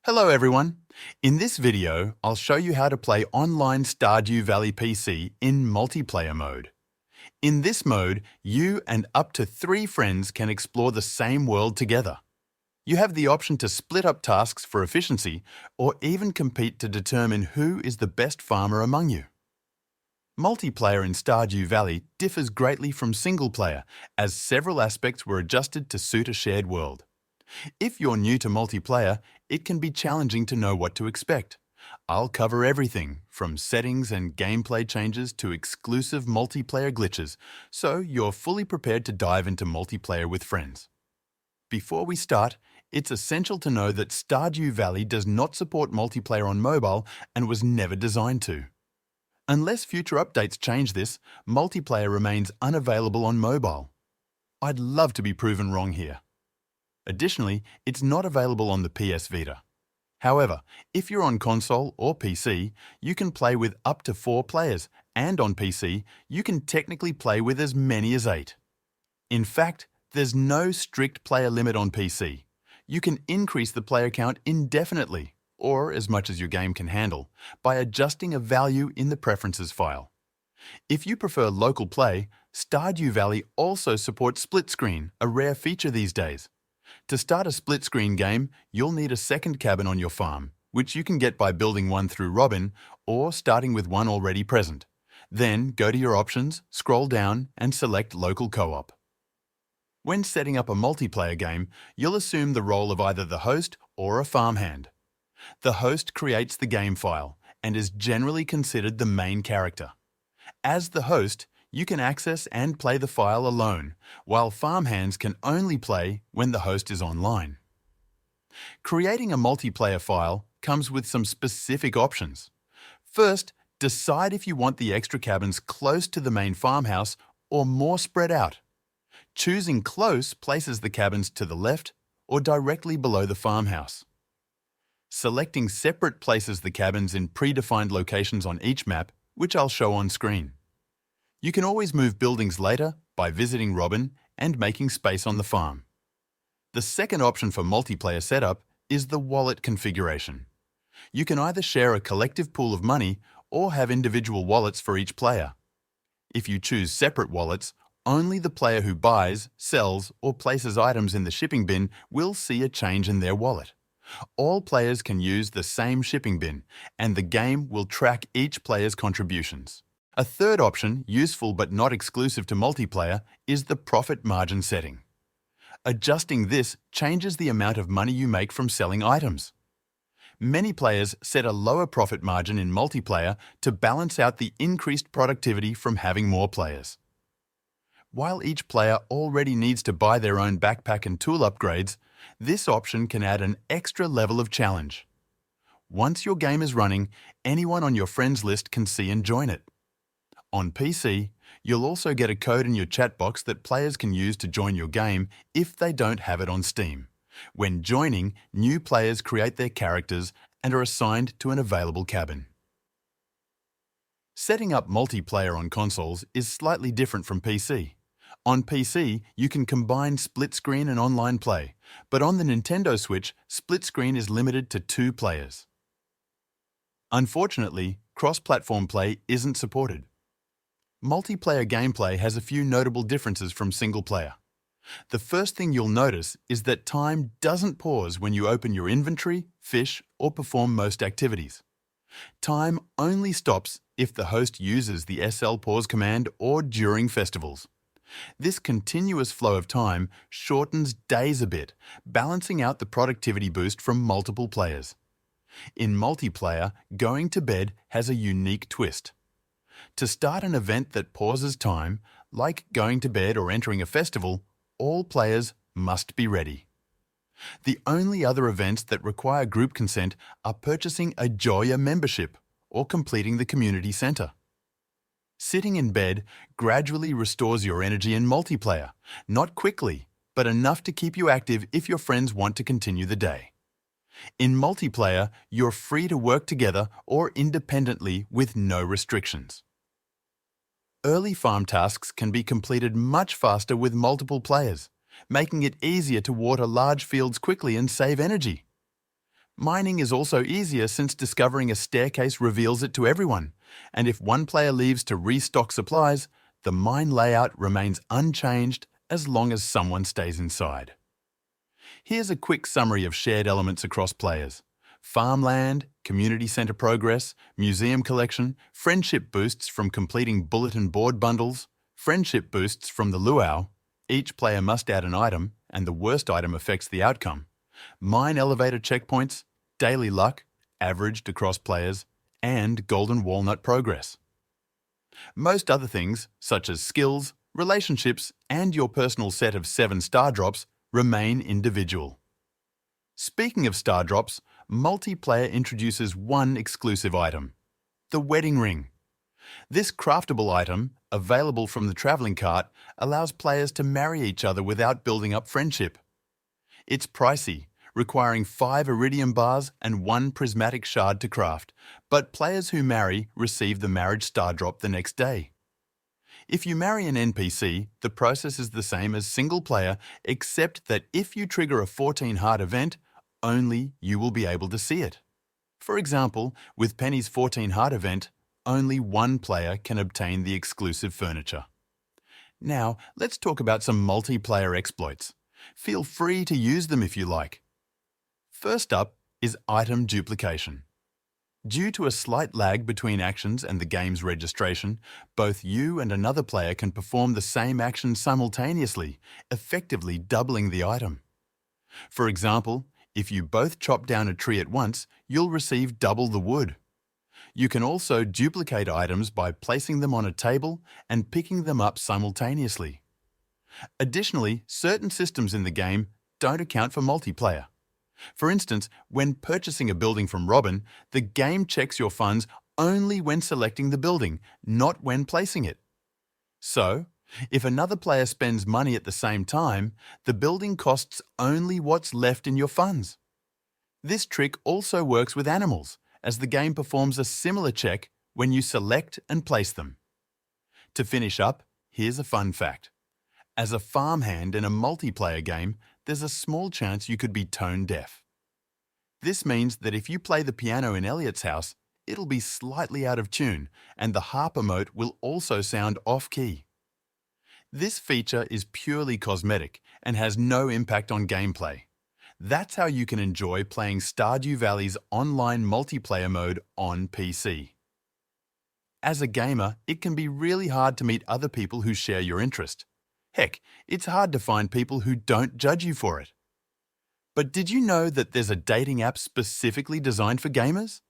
Hello everyone! In this video, I'll show you how to play online Stardew Valley PC in multiplayer mode. In this mode, you and up to 3 friends can explore the same world together. You have the option to split up tasks for efficiency or even compete to determine who is the best farmer among you. Multiplayer in Stardew Valley differs greatly from single player as several aspects were adjusted to suit a shared world. If you're new to multiplayer, it can be challenging to know what to expect. I'll cover everything from settings and gameplay changes to exclusive multiplayer glitches, so you're fully prepared to dive into multiplayer with friends. Before we start, it's essential to know that Stardew Valley does not support multiplayer on mobile and was never designed to. Unless future updates change this, multiplayer remains unavailable on mobile. I'd love to be proven wrong here. Additionally, it's not available on the PS Vita. However, if you're on console or PC, you can play with up to 4 players, and on PC, you can technically play with as many as 8. In fact, there's no strict player limit on PC. You can increase the player count indefinitely, or as much as your game can handle, by adjusting a value in the preferences file. If you prefer local play, Stardew Valley also supports split screen, a rare feature these days. To start a split-screen game, you'll need a second cabin on your farm, which you can get by building one through Robin or starting with one already present. Then go to your options, scroll down, and select Local Co-op. When setting up a multiplayer game, you'll assume the role of either the host or a farmhand. The host creates the game file and is generally considered the main character. As the host, you can access and play the file alone, while farmhands can only play when the host is online. Creating a multiplayer file comes with some specific options. First, decide if you want the extra cabins close to the main farmhouse or more spread out. Choosing close places the cabins to the left or directly below the farmhouse. Selecting separate places the cabins in predefined locations on each map, which I'll show on screen. You can always move buildings later by visiting Robin and making space on the farm. The second option for multiplayer setup is the wallet configuration. You can either share a collective pool of money or have individual wallets for each player. If you choose separate wallets, only the player who buys, sells, or places items in the shipping bin will see a change in their wallet. All players can use the same shipping bin, and the game will track each player's contributions. A third option, useful but not exclusive to multiplayer, is the profit margin setting. Adjusting this changes the amount of money you make from selling items. Many players set a lower profit margin in multiplayer to balance out the increased productivity from having more players. While each player already needs to buy their own backpack and tool upgrades, this option can add an extra level of challenge. Once your game is running, anyone on your friends list can see and join it. On PC, you'll also get a code in your chat box that players can use to join your game if they don't have it on Steam. When joining, new players create their characters and are assigned to an available cabin. Setting up multiplayer on consoles is slightly different from PC. On PC, you can combine split screen and online play, but on the Nintendo Switch, split screen is limited to 2 players. Unfortunately, cross-platform play isn't supported. Multiplayer gameplay has a few notable differences from single player. The first thing you'll notice is that time doesn't pause when you open your inventory, fish, or perform most activities. Time only stops if the host uses the SL pause command or during festivals. This continuous flow of time shortens days a bit, balancing out the productivity boost from multiple players. In multiplayer, going to bed has a unique twist. To start an event that pauses time, like going to bed or entering a festival, all players must be ready. The only other events that require group consent are purchasing a Joya membership or completing the community center. Sitting in bed gradually restores your energy in multiplayer, not quickly, but enough to keep you active if your friends want to continue the day. In multiplayer, you're free to work together or independently with no restrictions. Early farm tasks can be completed much faster with multiple players, making it easier to water large fields quickly and save energy. Mining is also easier since discovering a staircase reveals it to everyone, and if one player leaves to restock supplies, the mine layout remains unchanged as long as someone stays inside. Here's a quick summary of shared elements across players. Farmland, community centre progress, museum collection, friendship boosts from completing bulletin board bundles, friendship boosts from the luau. Each player must add an item, and the worst item affects the outcome. Mine elevator checkpoints, daily luck, averaged across players, and golden walnut progress. Most other things, such as skills, relationships, and your personal set of 7 star drops, remain individual. Speaking of star drops, multiplayer introduces one exclusive item, the wedding ring. This craftable item, available from the travelling cart, allows players to marry each other without building up friendship. It's pricey, requiring 5 iridium bars and 1 prismatic shard to craft, but players who marry receive the marriage star drop the next day. If you marry an NPC, the process is the same as single player, except that if you trigger a 14 heart event, only you will be able to see it. For example, with Penny's 14 heart event, only one player can obtain the exclusive furniture. Now, let's talk about some multiplayer exploits. Feel free to use them if you like. First up is item duplication. Due to a slight lag between actions and the game's registration, both you and another player can perform the same action simultaneously, effectively doubling the item. For example, if you both chop down a tree at once, you'll receive double the wood. You can also duplicate items by placing them on a table and picking them up simultaneously. Additionally, certain systems in the game don't account for multiplayer. For instance, when purchasing a building from Robin, the game checks your funds only when selecting the building, not when placing it. So, if another player spends money at the same time, the building costs only what's left in your funds. This trick also works with animals, as the game performs a similar check when you select and place them. To finish up, here's a fun fact. As a farmhand in a multiplayer game, there's a small chance you could be tone deaf. This means that if you play the piano in Elliot's house, it'll be slightly out of tune, and the harp emote will also sound off-key. This feature is purely cosmetic and has no impact on gameplay. That's how you can enjoy playing Stardew Valley's online multiplayer mode on PC. As a gamer, it can be really hard to meet other people who share your interest. Heck, it's hard to find people who don't judge you for it. But did you know that there's a dating app specifically designed for gamers?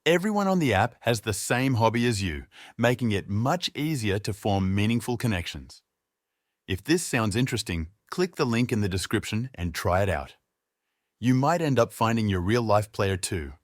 Everyone on the app has the same hobby as you, making it much easier to form meaningful connections. If this sounds interesting, click the link in the description and try it out. You might end up finding your real-life player too.